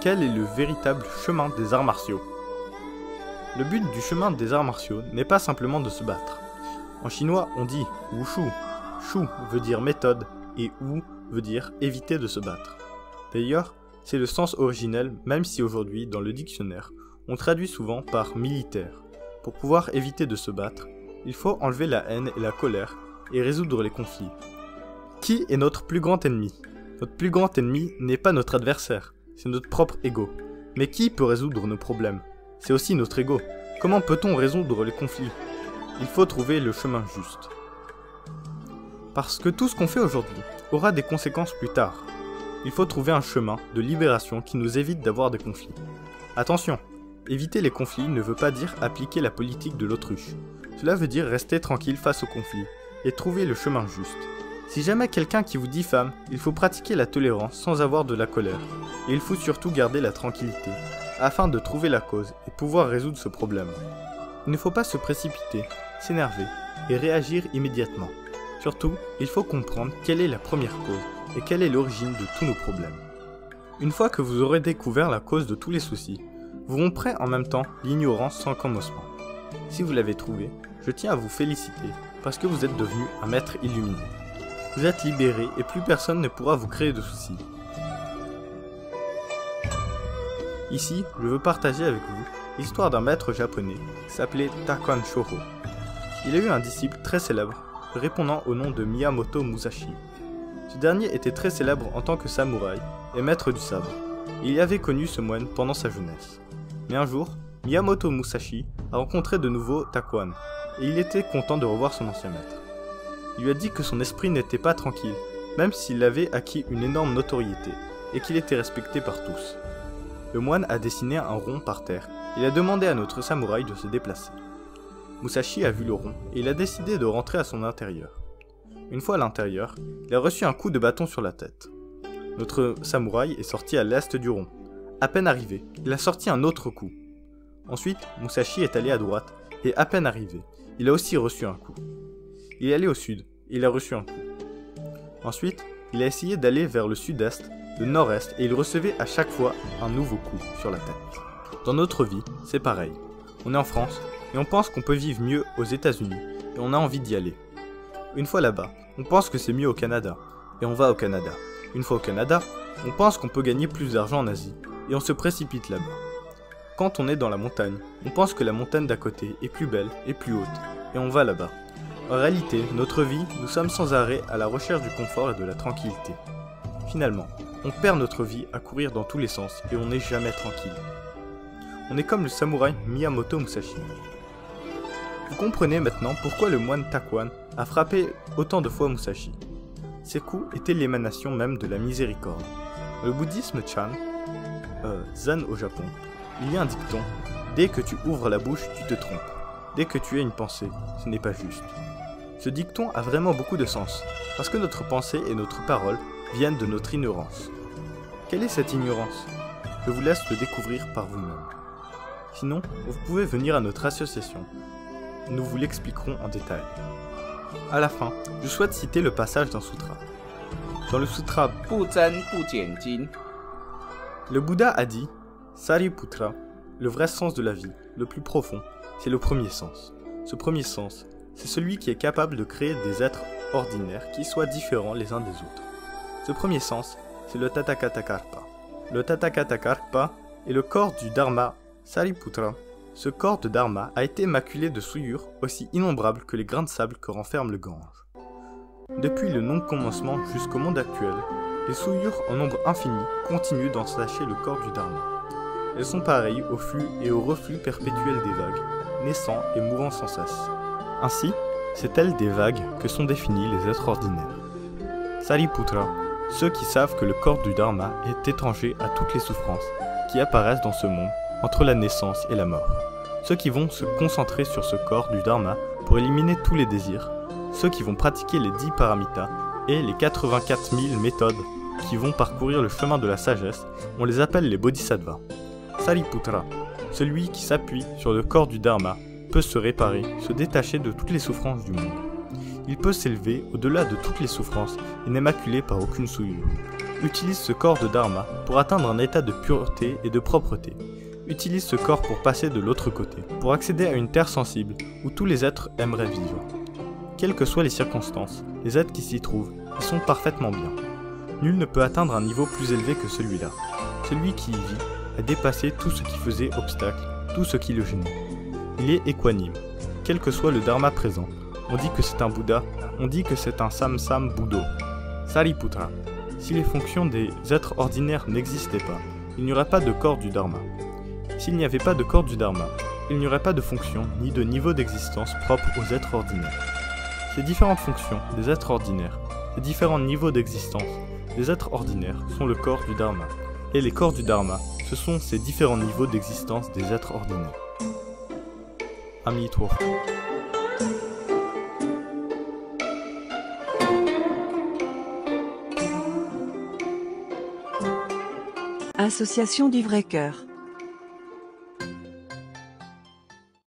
quel est le véritable chemin des arts martiaux? Le but du chemin des arts martiaux n'est pas simplement de se battre. En chinois, on dit wushu. Shu veut dire méthode et wu veut dire éviter de se battre. D'ailleurs, c'est le sens originel, même si aujourd'hui, dans le dictionnaire, on traduit souvent par militaire. Pour pouvoir éviter de se battre, il faut enlever la haine et la colère et résoudre les conflits. Qui est notre plus grand ennemi? Notre plus grand ennemi n'est pas notre adversaire, c'est notre propre ego. Mais qui peut résoudre nos problèmes? C'est aussi notre ego. Comment peut-on résoudre les conflits? Il faut trouver le chemin juste. Parce que tout ce qu'on fait aujourd'hui aura des conséquences plus tard. Il faut trouver un chemin de libération qui nous évite d'avoir des conflits. Attention, éviter les conflits ne veut pas dire appliquer la politique de l'autruche. Cela veut dire rester tranquille face aux conflits et trouver le chemin juste. Si jamais quelqu'un qui vous diffame, il faut pratiquer la tolérance sans avoir de la colère. Et il faut surtout garder la tranquillité, afin de trouver la cause et pouvoir résoudre ce problème. Il ne faut pas se précipiter, s'énerver et réagir immédiatement. Surtout, il faut comprendre quelle est la première cause et quelle est l'origine de tous nos problèmes. Une fois que vous aurez découvert la cause de tous les soucis, vous romprez en même temps l'ignorance sans commencement. Si vous l'avez trouvé, je tiens à vous féliciter parce que vous êtes devenu un maître illuminé. Vous êtes libéré et plus personne ne pourra vous créer de soucis. Ici, je veux partager avec vous l'histoire d'un maître japonais qui s'appelait Takuan Shōho. Il a eu un disciple très célèbre, répondant au nom de Miyamoto Musashi. Ce dernier était très célèbre en tant que samouraï et maître du sabre. Il y avait connu ce moine pendant sa jeunesse. Mais un jour, Miyamoto Musashi a rencontré de nouveau Takuan, et il était content de revoir son ancien maître. Il lui a dit que son esprit n'était pas tranquille, même s'il avait acquis une énorme notoriété, et qu'il était respecté par tous. Le moine a dessiné un rond par terre, et il a demandé à notre samouraï de se déplacer. Musashi a vu le rond, et il a décidé de rentrer à son intérieur. Une fois à l'intérieur, il a reçu un coup de bâton sur la tête. Notre samouraï est sorti à l'est du rond. À peine arrivé, il a sorti un autre coup. Ensuite, Musashi est allé à droite, et à peine arrivé, il a aussi reçu un coup. Il est allé au sud, et il a reçu un coup. Ensuite, il a essayé d'aller vers le sud-est, le nord-est, et il recevait à chaque fois un nouveau coup sur la tête. Dans notre vie, c'est pareil. On est en France, et on pense qu'on peut vivre mieux aux États-Unis, et on a envie d'y aller. Une fois là-bas, on pense que c'est mieux au Canada, et on va au Canada. Une fois au Canada, on pense qu'on peut gagner plus d'argent en Asie, et on se précipite là-bas. Quand on est dans la montagne, on pense que la montagne d'à côté est plus belle et plus haute, et on va là-bas. En réalité, notre vie, nous sommes sans arrêt à la recherche du confort et de la tranquillité. Finalement, on perd notre vie à courir dans tous les sens et on n'est jamais tranquille. On est comme le samouraï Miyamoto Musashi. Vous comprenez maintenant pourquoi le moine Takuan a frappé autant de fois Musashi. Ces coups étaient l'émanation même de la miséricorde. Dans le bouddhisme Chan, Zen au Japon, il y a un dicton: dès que tu ouvres la bouche, tu te trompes. Dès que tu as une pensée, ce n'est pas juste. Ce dicton a vraiment beaucoup de sens, parce que notre pensée et notre parole viennent de notre ignorance. Quelle est cette ignorance? Je vous laisse le découvrir par vous-même. Sinon, vous pouvez venir à notre association. Nous vous l'expliquerons en détail. À la fin, je souhaite citer le passage d'un sutra. Dans le sutra le Bouddha a dit: Sariputra, le vrai sens de la vie, le plus profond, c'est le premier sens. Ce premier sens, c'est celui qui est capable de créer des êtres ordinaires qui soient différents les uns des autres. Ce premier sens, c'est le Tathagatakarpa. Le Tathagatakarpa est le corps du Dharma Sariputra. Ce corps de Dharma a été maculé de souillures aussi innombrables que les grains de sable que renferme le Gange. Depuis le non-commencement jusqu'au monde actuel, les souillures en nombre infini continuent d'entacher le corps du Dharma. Elles sont pareilles au flux et au reflux perpétuel des vagues, naissant et mourant sans cesse. Ainsi, c'est telles des vagues que sont définis les êtres ordinaires. Sariputra, ceux qui savent que le corps du Dharma est étranger à toutes les souffrances qui apparaissent dans ce monde entre la naissance et la mort. Ceux qui vont se concentrer sur ce corps du Dharma pour éliminer tous les désirs, ceux qui vont pratiquer les 10 paramitas et les 84 000 méthodes qui vont parcourir le chemin de la sagesse, on les appelle les bodhisattvas. Sariputra, celui qui s'appuie sur le corps du Dharma, peut se réparer, se détacher de toutes les souffrances du monde. Il peut s'élever au-delà de toutes les souffrances et n'est maculé par aucune souillure. Utilise ce corps de Dharma pour atteindre un état de pureté et de propreté. Utilise ce corps pour passer de l'autre côté, pour accéder à une terre sensible où tous les êtres aimeraient vivre. Quelles que soient les circonstances, les êtres qui s'y trouvent y sont parfaitement bien. Nul ne peut atteindre un niveau plus élevé que celui-là. Celui qui y vit a dépassé tout ce qui faisait obstacle, tout ce qui le gênait. Il est équanime, quel que soit le dharma présent. On dit que c'est un Bouddha, on dit que c'est un Samsam Buddho. Sariputra. Si les fonctions des êtres ordinaires n'existaient pas, il n'y aurait pas de corps du dharma. S'il n'y avait pas de corps du dharma, il n'y aurait pas de fonction ni de niveau d'existence propre aux êtres ordinaires. Ces différentes fonctions des êtres ordinaires, ces différents niveaux d'existence des êtres ordinaires sont le corps du dharma. Et les corps du dharma, ce sont ces différents niveaux d'existence des êtres ordinaires. Amitwō. Association du vrai cœur.